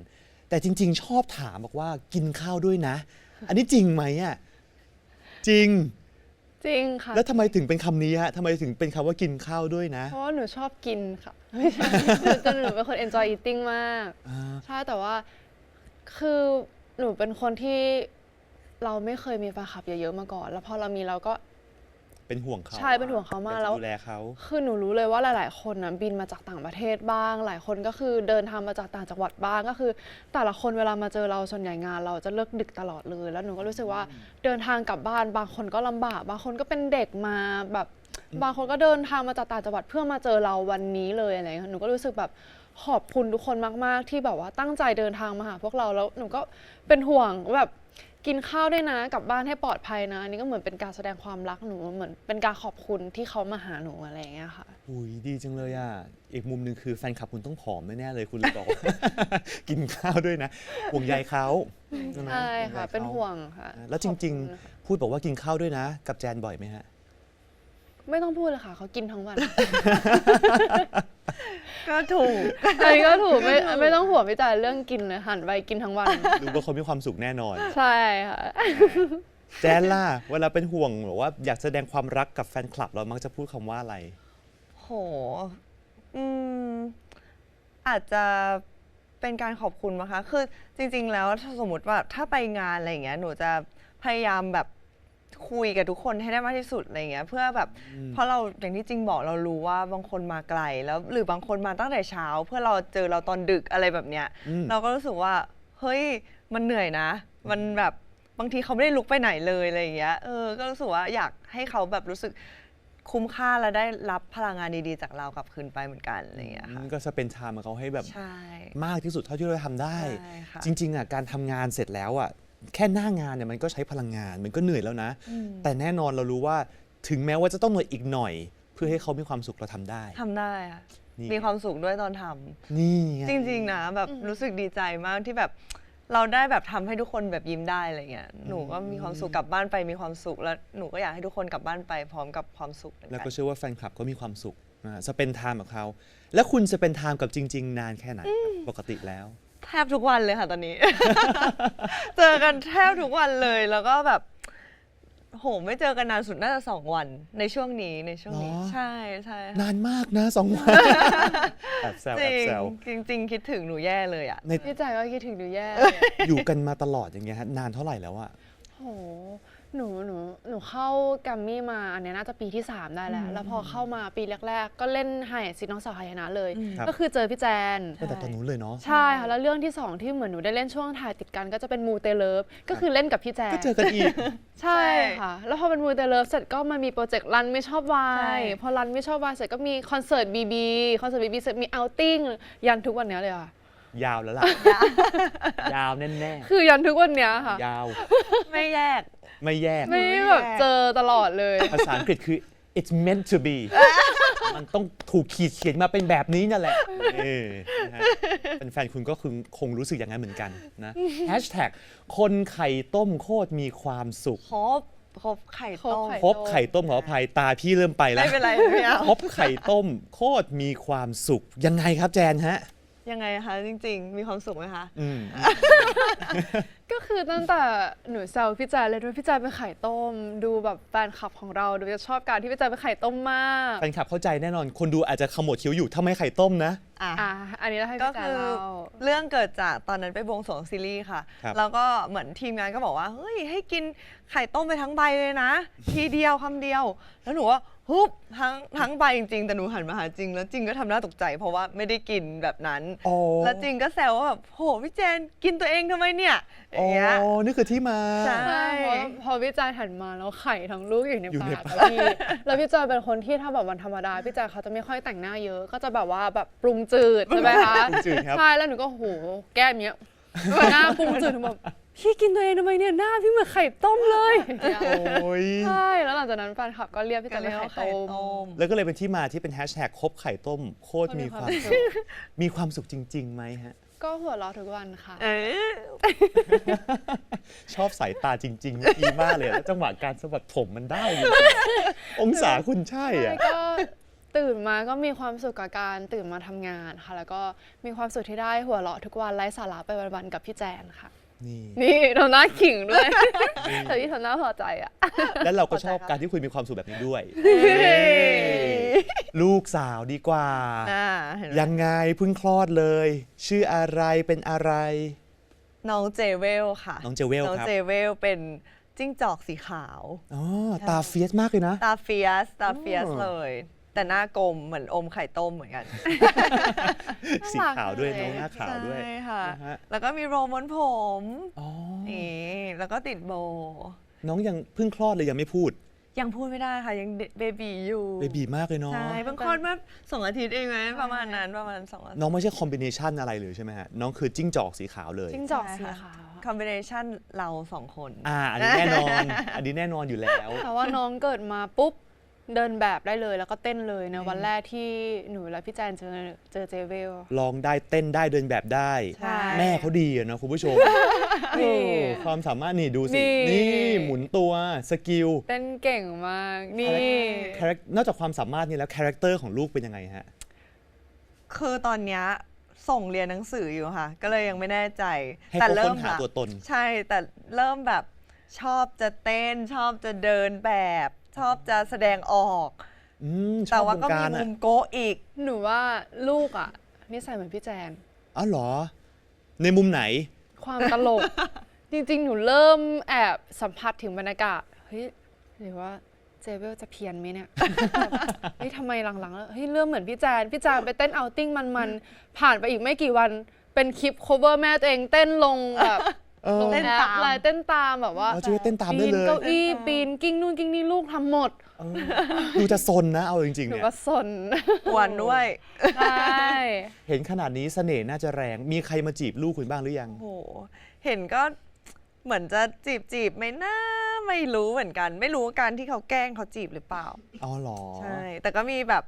แต่จริง ๆ ชอบถามบอกว่ากินข้าวด้วยนะ อันนี้จริงไหมอ่ะจริง จริงค่ะ แล้วทำไมถึงเป็นคำนี้ฮะทำไมถึงเป็นคำว่ากินข้าวด้วยนะ เพราะว่าหนูชอบกินค่ะ ไม่ใช่หนูเป็นคน enjoy eating มาก อ่า ใช่แต่ว่าคือหนูเป็นคนที่เราไม่เคยมีแฟนคลับเยอะๆมาก่อน แล้วพอเรามีเราก็ เป็นห่วงเขา ใช่เป็นห่วงเขามาก อย แล้ว ดูแลเขา คือหนูรู้เลยว่าหลายๆคนนะบินมาจากต่างประเทศบ้าง หลายคนก็คือเดินทางมาจากต่างจังหวัดบ้างก็คือ แต่ละคนเวลามาเจอเราส่วนใหญ่งานเราจะเลิกดึกตลอดเลย แล้วหนูก็รู้สึกว่าเดินทางกลับบ้านบางคนก็ลำบากบางคนก็เป็นเด็กมาแบบบางคนก็เดินทางมาจากต่างจังหวัดเพื่อมาเจอเราวันนี้เลยอะไรอย่างเงี้ยหนูก็รู้สึกแบบขอบคุณทุกคนมากๆที่แบบว่าตั้งใจเดินทางมาหาพวกเราแล้วหนูก็เป็นห่วงแบบกินข้าวด้วยนะกลับบ้านให้ปลอดภัยนะอันนี้ก็เหมือนเป็นการแสดงความรักหนูเหมือนเป็นการขอบคุณที่เขามาหาหนูอะไรอย่างเงี้ยค่ะ อุ้ยดีจังเลยอ่ะ อีกมุมหนึ่งคือแฟนคลับคุณต้องผอมแน่ๆเลยคุณเลยบอกว่า กินข้าวด้วยนะ ห่วงใยเขาใช่ไหม ใช่ ห่วงใย ค่ะ ขา เป็นห่วงค่ะ แล้วจริง ขอบคุณค่ะ ๆ พูดบอกว่ากินข้าวด้วยนะ กับแจนบ่อยไหมฮะ ไม่ต้องพูดเลยค่ะเขากินทั้งวัน ก็ถูก อันนี้ก็ถูกไม่ต้องห่วงพี่จ่ายเรื่องกินเลยหันไปกินทั้งวัน รู้ว่าเขามีความสุขแน่นอน ใช่ค่ะ แจนล่ะ เวลาเป็นห่วงหรือว่าอยากแสดงความรักกับแฟนคลับเรามักจะพูดคำว่าอะไร โหอืมอาจจะเป็นการขอบคุณมั้งคะ คือจริง ๆ แล้วถ้าสมมติว่าถ้าไปงานอะไรอย่างเงี้ย หนูจะพยายามแบบคุยกับทุกคนให้ได้มากที่สุดอะไรเงี้ย เพื่อแบบเพราะเราอย่างที่จริงบอกเรารู้ว่าบางคนมาไกลแล้ว หรือบางคนมาตั้งแต่เช้า เพื่อเราเจอเราตอนดึกอะไรแบบเนี้ย อืม เราก็รู้สึกว่าเฮ้ยมันเหนื่อยนะ มันแบบบางทีเขาไม่ได้ลุกไปไหนเลยอะไรอย่างเงี้ยก็รู้สึกว่าอยากให้เขาแบบรู้สึกคุ้มค่าและได้รับพลังงานดีๆจากเรากลับคืนไปเหมือนกันอะไรอย่างเงี้ยค่ะ ก็จะเป็นไทม์กับเขาให้แบบ ใช่ มากที่สุดเท่าที่เราทำได้ ใช่ค่ะ จริงๆอ่ะการทำงานเสร็จแล้วอ่ะแค่หน้างานเนี่ยมันก็ใช้พลังงานมันก็เหนื่อยแล้วนะ แต่แน่นอนเรารู้ว่าถึงแม้ว่าจะต้องเหนื่อยอีกหน่อย เพื่อให้เขามีความสุขเราทำได้ ทำได้ค่ะ นี่ มีความสุขด้วยตอนทำ นี่ไง จริงๆนะแบบรู้สึกดีใจมากที่แบบเราได้แบบทำให้ทุกคนแบบยิ้มได้อะไรเงี้ยหนูก็มีความสุขกลับบ้านไปมีความสุขแล้วหนูก็อยากให้ทุกคนกลับบ้านไปพร้อมกับความสุขเหมือน แล้ว กั ก็ น เชื่อว่าแฟนคลับก็มีความสุขสเปนไทม์กับเขาแล้วคุณสเปนไทม์กับจริง ๆ นานแค่ไหนครับปกติแล้ว แทบทุกวันเลยค่ะตอนนี้ เจอกันแทบทุกวันเลยแล้วก็แบบโหไม่เจอกันนานสุดน่าจะ2 วันในช่วงนี้หรอ ใช่ใช่ค่ะ นานมากนะ2 วัน แอบแซว จ แอบแซว ริงจริง ๆ คิดถึงหนูแย่เลยอ่ะ ใน พี่จ่ายก็คิดถึงหนูแย่เลยอะ อยู่กันมาตลอดอย่างเงี้ยฮะนานเท่าไหร่แล้วอะ โหหนูเข้าแกัมมี่มาอันเนี้ยน่าจะปีที่ 3 ได้แล้ว แล้วพอเข้ามาปีแรกๆ ก็เล่นให้ซิน้องสาวหายนะเลย ครับ ก็คือเจอพี่แจน ตั้งแต่ตอนนู้นเลยเนาะ ใช่ค่ะแล้วเรื่องที่ 2 ที่เหมือนหนูได้เล่นช่วงถ่ายติดกันก็จะเป็นมูเตเลิฟก็คือเล่นกับพี่แจน ก็เจอกันอีก ใช่ค่ะ แล้วพอเป็นมูเตเลิฟเสร็จก็มามีโปรเจกต์รันไม่ชอบวา ใช่ ยพอรันไม่ชอบวายเสร็จก็มีคอนเสิร์ตบีคอนเสิร์ตบีเสร็จมีเอาท์ติ้งยันทุกวันเนี้ยเลยค่ะ ยาวแล้วล่ะ ยาวแน่ คือยันทุกวันเนี้ยค่ะ ๆยาว ไม่แยก ไม่แยก ไม่แบบเจอตลอดเลย ภาษาอังกฤษคือ it's meant to be มันต้องถูกขีดเขียนมาเป็นแบบนี้นั่นแหละนะฮะเป็นแฟนคุณก็คือคงรู้สึกอย่างนั้นเหมือนกันนะแฮชแท็กคนไข่ต้มโคตรมีความสุข ครบไข่ต้ม ครบไข่ พบไข่ต้มขออภัยตาพี่เริ่มไปแล้ว ไม่เป็นไรไม่เอา พบไข่ต้มโคตรมีความสุขยังไงครับแจนฮะ ยังไงคะจริงๆ มีความสุขไหมคะ ก็คือตั้งแต่หนูแซวพี่แจนเลยด้วยพี่แจนเป็นไข่ต้ม ดูแบบแฟนคลับของเราดูจะชอบการที่พี่แจนเป็นไข่ต้มมาก แฟนคลับเข้าใจแน่นอนคนดูอาจจะขมวดคิ้วอยู่ทำไมไข่ต้มนะ อันนี้เราให้ ก็ พี่แจน คือ เล่า เรื่องเกิดจากตอนนั้นไปบวงสรวงซีรีส์ค่ะ ครับ แล้วก็เหมือนทีมงานก็บอกว่าเฮ้ยให้กินไข่ต้มไปทั้งใบเลยนะ ทีเดียวคำเดียว แล้วหนูว่าฮุบทั้งใบจริงๆแต่หนูหันมาหาจริงแล้วจริงก็ทำหน้าตกใจ เพราะว่าไม่ได้กินแบบนั้น อ๋อ แล้วจริงก็แซวว่าแบบโหพี่แจนกินตัวเองทำไมเนี่ยอย่างเงี้ย นี่คือที่มา ใช่ ใช่พอพี่แจนหันมาแล้วไข่ทั้งลูกอยู่ใน อยู่ใน ปาก ปาก แล้วพี่แล้วพี่แจนเป็นคนที่ถ้าแบบวันธรรมดาพี่แจนเขาจะไม่ค่อยแต่งหน้าเยอะ ก็จะแบบว่าแบบปรุงจืดใช่ไหมคะ ปรุงจืดครับ ใช่แล้วหนูก็โหแก้มเนี้ยหน้าปรุงจืดหนูแบบพี่กินตัวเองทำไมเนี่ยหน้าพี่เหมือนไข่ต้มเลย โอ้ย ใช่แล้วหลังจากนั้นแฟนคลับก็เรียกพี่แจ ก็ น เลย เป็น เอา ไข่ ไข่ ต้ม ต้ม แล้วก็เลยเป็นที่มาที่เป็นแฮชแท็กคบไข่ต้มโคตรมีความสุขมีความสุขจริงๆไหมฮะ ก็หัวเราะทุกวันค่ะ เออ ชอบสายตาจริงๆเมื่อกี้มากเลยแล้วจังหวะการสะบัดผมมันได้จริงๆองศาคุณใช่ ใช่ อ่ะ ก็ตื่นมาก็มีความสุขกับการตื่นมาทำงานค่ะ แล้วก็มีความสุขที่ได้หัวเราะทุกวันไร้สาระไปวันๆกับพี่แจนค่ะ นี่ นี่ทำหน้าขิงด้วย แต่ที่ทำหน้าพอใจอ่ะ แล้วเราก็ชอบการที่คุณมีความสุขแบบนี้ด้วย ลูกสาวดีกว่า เห็นไหม ยังไงเพิ่งคลอดเลย ชื่ออะไรเป็นอะไร น้องเจเวลค่ะ น้องเจเวล น้อง ครับ เจเวลเป็นจิ้งจอกสีขาว อ๋อตาเฟียสมากเลยนะ ตาเฟียสอ๋อ เลย แต่หน้ากลมเหมือนอมไข่ต้มเหมือนกัน สีขาวด้วย น่ารักเลย น้องหน้าขาวด้วย ใช่ค่ะ นะฮะ แล้วก็มีโรมอนผม อ๋อ นี่แล้วก็ติดโบว์ น้องยังเพิ่งคลอดเลยยังไม่พูด ยังพูดไม่ได้ค่ะ ยังเบบีอยู่ เบบีมากเลยเนาะ ใช่เพิ่งคลอดเมื่อ2 อาทิตย์เองไหมประมาณนั้นประมาณ2 อาทิตย์ น้องไม่ใช่คอมบิเนชันอะไรเลยใช่ไหมฮะ น้องคือจิ้งจอกสีขาวเลย จิ้งจอกสีขาว คอมบิเนชันเรา2 คน อันนี้แน่นอน อันนี้แน่นอนอยู่แล้ว แต่ว่าน้องเกิดมาปุ๊บเดินแบบได้เลยแล้วก็เต้นเลยในวันแรกที่หนูและพี่แจนเจอเจเวล ลองได้เต้นได้เดินแบบได้ ใช่ แม่เขาดีอะนะคุณผู้ชม นี่ โอ้ความสามารถนี่ดูสิ นี่ นี่หมุนตัวสกิล เต้นเก่งมาก นี่ นอกจากความสามารถนี่แล้วคาแรคเตอร์ของลูกเป็นยังไงฮะ คือตอนเนี้ยส่งเรียนหนังสืออยู่ค่ะ ก็เลยยังไม่แน่ใจ ให้ แต่ เขา เริ่ ค้ ม นหา ละ ตัวตน ใช่แต่เริ่มแบบชอบจะเต้น ชอบจะเดินแบบ ชอบจะแสดงออก ช แต่ อบ ว่าว ง ก็ กา มี ร มุ อ่ะ มโก๊ะอีก หนูว่าลูกอ่ะนิสัยเหมือนพี่แจน อ๋อเหรอ ในมุมไหน ความตลก จริงๆ หนูเริ่มแอบสัมผัสถึงบรรยากาศเฮ้ยหรือว่าเจเวลจะเพี้ยนไหมเนี่ย เฮ้ยทำไมหลังๆแล้วเฮ้ยเริ่มเหมือนพี่แจนไปเต้นเอาท์ติ้งมันๆ ผ่านไปอีกไม่กี่วันเป็นคลิป cover แม่ตัวเองเต้นลงแบบ เออ ลง เต้น แอ ตา ป ม อะไรเต้นตามแบบว่า เอาจะไปเต้นตามได้ ปีน เลย เก้าอี้ปีนกิ้งนู่นกิ้งนี่ลูกทำหมด เออดูจะซนนะเอาจริงๆ หนู เนี่ย ก็สน หวานด้วย ใช่ เห็นขนาดนี้เสน่ห์น่าจะแรง มีใครมาจีบลูกคุณบ้างหรือยัง โอ้โห เห็นก็เหมือนจะจีบไหมนะไม่รู้เหมือนกัน ไม่รู้การที่เขาแกล้งเขาจีบหรือเปล่า อ๋อเหรอ ใช่ แต่ก็มีแบบ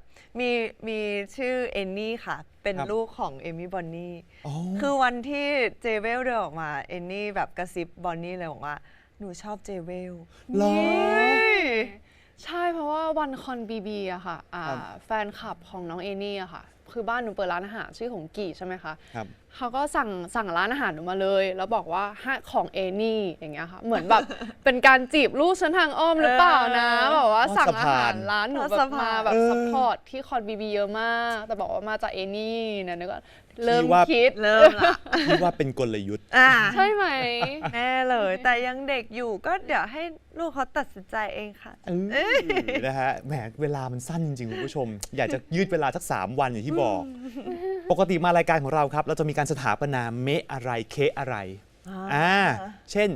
มีชื่อเอนนี่ค่ะ เป็น ครับ ลูกของเอมี่บอนนี่ อ๋อ คือวันที่เจเวลเดินออกมาเอนนี่แบบกระซิบบอนนี่เลยบอกว่าหนูชอบเจเวล เหรอ ใช่เพราะว่าวันคอนบีบีอะค่ะ ครับ แฟนคลับของน้องเอนี่อะค่ะ คือบ้านหนูเปิดร้านอาหารชื่อหงกี่ใช่ไหมคะ ครับ เขาก็สั่งร้านอาหารหนูมาเลย แล้วบอกว่าให้ของเอนี่อย่างเงี้ยค่ะ เหมือนแบบ เป็นการจีบลูกฉันทางอ้อมหรือเปล่านะแบบว่าสั่งอาหารร้านหนูแบบมาแบบซัพพอร์ตที่คอนบีบีเยอะมาก แต่บอกว่ามาจากเอนี่เนี่ยนึกว่าเริ่ม พี่ว่า คิด เริ่มละ พี่ว่าเป็นกลยุทธ์ ใช่ไหม แน่เลย แต่ยังเด็กอยู่ก็เดี๋ยวให้ลูกเขาตัดสินใจเองค่ะ นะฮะแหมเวลามันสั้นจริงๆคุณผู้ชม อยากจะยืดเวลาสัก3 วันอย่างที่บอก ปกติมารายการของเราครับ เราจะมีการสถาปนาเมะอะไรเคะอะไรเช่น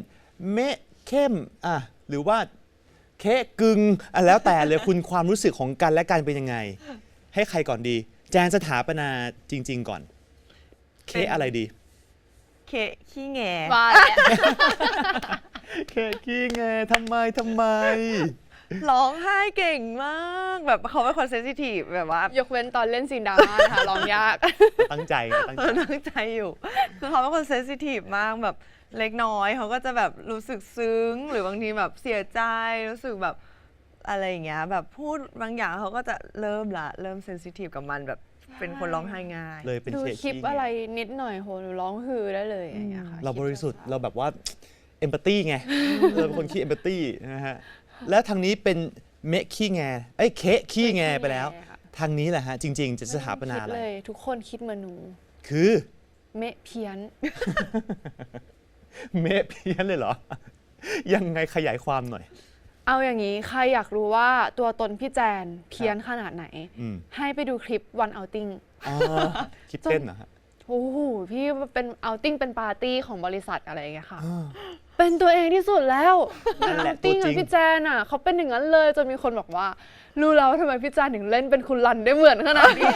เมะเข้มหรือว่าเคะกึงแล้วแต่เลยคุณความรู้สึกของกันและกันเป็นยังไง ให้ใครก่อนดี แจนสถาปนาจริง ๆ ก่อน เคะอะไรดี เคขี้แง มาแล้ว เคะกี้ไงทำไม ร้องไห้เก่งมาก แบบเขาเป็นคนเซนซิทีฟแบบว่า ยกเว้นตอนเล่นซีนดราม่านะคะร้องยาก ตั้งใจไงตั้งใจ ตั้งใจอยู่ คือเขาเป็นคนเซนซิทีฟมากแบบเล็กน้อยเขาก็จะแบบรู้สึกซึ้ง หรือบางทีแบบเสียใจรู้สึกแบบอะไรอย่างเงี้ยแบบพูดบางอย่างเขาก็จะเริ่มเซนซิทีฟกับมันแบบ เป็นคนร้องไห้ง่าย เลยเป็น ดู เค คลิปอะไรนิดหน่อยโหหนูร้องฮือได้เลยอย่างเงี้ยค่ะ เรา คลิป บริสุทธิ์ ช้าๆ เราแบบว่าเอมพัตตี้ไงเราเป็นคนขี้เอมพัตตี้นะฮะแล้วทางนี้เป็นเมะขี้แงเคะขี้แงไปแล้ว ค่ะ ทางนี้แหละฮะจริง ๆ จะสถาปนาอะไร ม่ต้งคิดเลยทุกคนคิดเหมือนหนู คือ เมะเพี้ยน เมะเพี้ยนเลยเหรอ ยังไงขยายความหน่อย เอาอย่างนี้ใครอยากรู้ว่าตัวตนพี่แจนเพี้ยนขนาดไหน อืม ให้ไปดูคลิปวันเอาติ้ง อ๋อคลิปเต้นเหรอฮะ โอ้โหพี่เป็นเอาติ้งเป็นปาร์ตี้ของบริษัทอะไรอย่างเงี้ยค่ะ อ่า เป็นตัวเองที่สุดแล้ว นั่นแหละ เอาติ้ง ตัวจริ อะ ง พี่แจนอ่ะเขาเป็นอย่างนั้นเลยจนมีคนบอกว่ารู้แล้วทำไมพี่แจนถึงเล่นเป็นคุณรันได้เหมือนขนาดนี้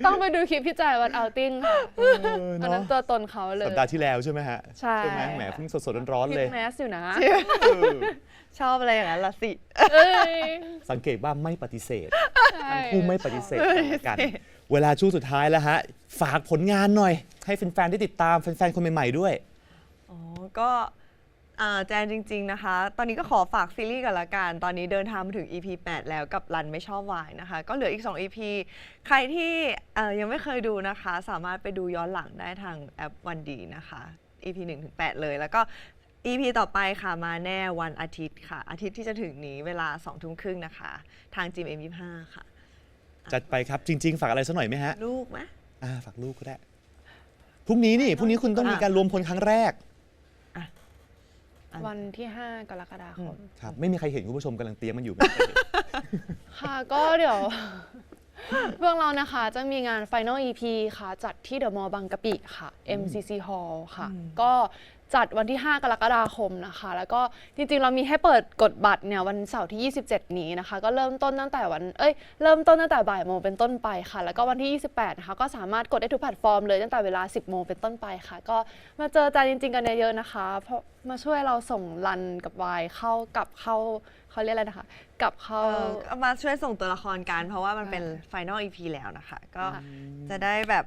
ต้องไปดูคลิปพี่แจนวันเอาติ้งค่ะอันนั้นตัวตนเขาเลย สัปดาห์ที่แล้วใช่ไหมฮะ ใช่ ไหมแหมเพิ่งสดๆร้อนๆ พิ เลย กแมสอยู่นะ เออ ชอบอะไรอย่างนั้นละสิ เอ้ย สังเกตว่าไม่ปฏิเสธ ใช่ ทั้งคู่ไม่ปฏิเสธกัน เวลาช่วงสุดท้ายแล้วฮะ ฝากผลงานหน่อย ให้แฟนๆได้ติดตามแฟนๆคนใหม่ๆด้วย อ๋อ ก็แจนจริง ๆนะคะ ตอนนี้ก็ขอฝากซีรีส์กันละกัน ตอนนี้เดินทางมาถึง EP 8 แล้วกับรันไม่ชอบวายนะคะ ก็เหลืออีก 2 EP ใครที่ยังไม่เคยดูนะคะ สามารถไปดูย้อนหลังได้ทางแอปวันดีนะคะ EP 1-8 เลย แล้วก็ EP ต่อไปค่ะมาแน่วันอาทิตย์ค่ะ อาทิตย์ที่จะถึงนี้เวลา 20:30 นะคะ ทาง GMM25 ค่ะ จัดไปครับจริง ๆ ฝากอะไรสักหน่อยไหมฮะ ลูกไหม ฝากลูกก็ได้ พรุ่งนี้คุณต้องมีการรวมพลครั้งแรก วันที่ 5 กรกฎาคม ครับไม่มีใครเห็นคุณผู้ชมกำลังเตรียมมันอยู่ ค่ะก็เดี๋ยว พวกเรานะคะจะมีงาน Final EP ค่ะ จัดที่เดอะมอลล์บางกะปิค่ะ MCC Hall ค่ะ ก็จัดวันที่ 5 กรกฎาคมนะคะ แล้วก็จริงๆ เรามีให้เปิดกดบัตรเนี่ยวันเสาร์ที่ 27 นี้นะคะ ก็เริ่มต้นตั้งแต่เริ่มต้นตั้งแต่บ่ายโมงเป็นต้นไปค่ะ แล้วก็วันที่ 28 นะคะ ก็สามารถกดได้ทุกแพลตฟอร์มเลยตั้งแต่เวลา 10 โมงเป็นต้นไปค่ะ ก็มาเจอใจจริงๆ กันเยอะๆนะคะ เพราะมาช่วยเราส่งรันกับวายเข้เขาเรียกอะไรนะคะกลับเข้า เอามาช่วยส่งตัวละครกันเพราะว่ามันเป็น Final EP แล้วนะคะ ก็จะได้แบบ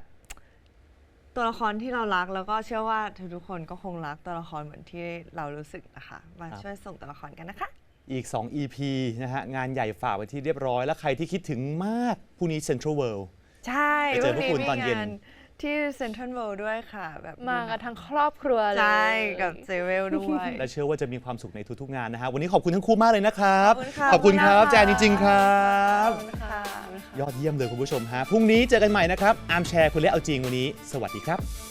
ตัวละครที่เรารักแล้วก็เชื่อว่าทุกๆคนก็คงรักตัวละครเหมือนที่เรารู้สึกนะคะ มาช่วยส่งตัวละครกันนะคะ อีก 2 EP นะฮะ งานใหญ่ฝากไปที่เรียบร้อย แล้วใครที่คิดถึงมากพรุ่งนี้ Central World ใช่ ไปเจอพวกคุณตอนเย็น มีงาที่เซ็นทรัลเวิลด์ด้วยค่ะแบบ มากันทั้งครอบครัวเลย ใช่กับเจเวลด้วย และเชื่อว่าจะมีความสุขในทุกๆงานนะฮะ วันนี้ขอบคุณทั้งคู่มากเลยนะครับ ขอบคุณค่ะ ขอบคุณครับ ขอบคุณนะคะ แจนจริง ๆ ครับ ขอบคุณค่ะ ยอดเยี่ยมเลยคุณผู้ชมฮะ พรุ่งนี้เจอกันใหม่นะครับ อาร์มแชร์คุณเล่เอาจริงวันนี้ สวัสดีครับ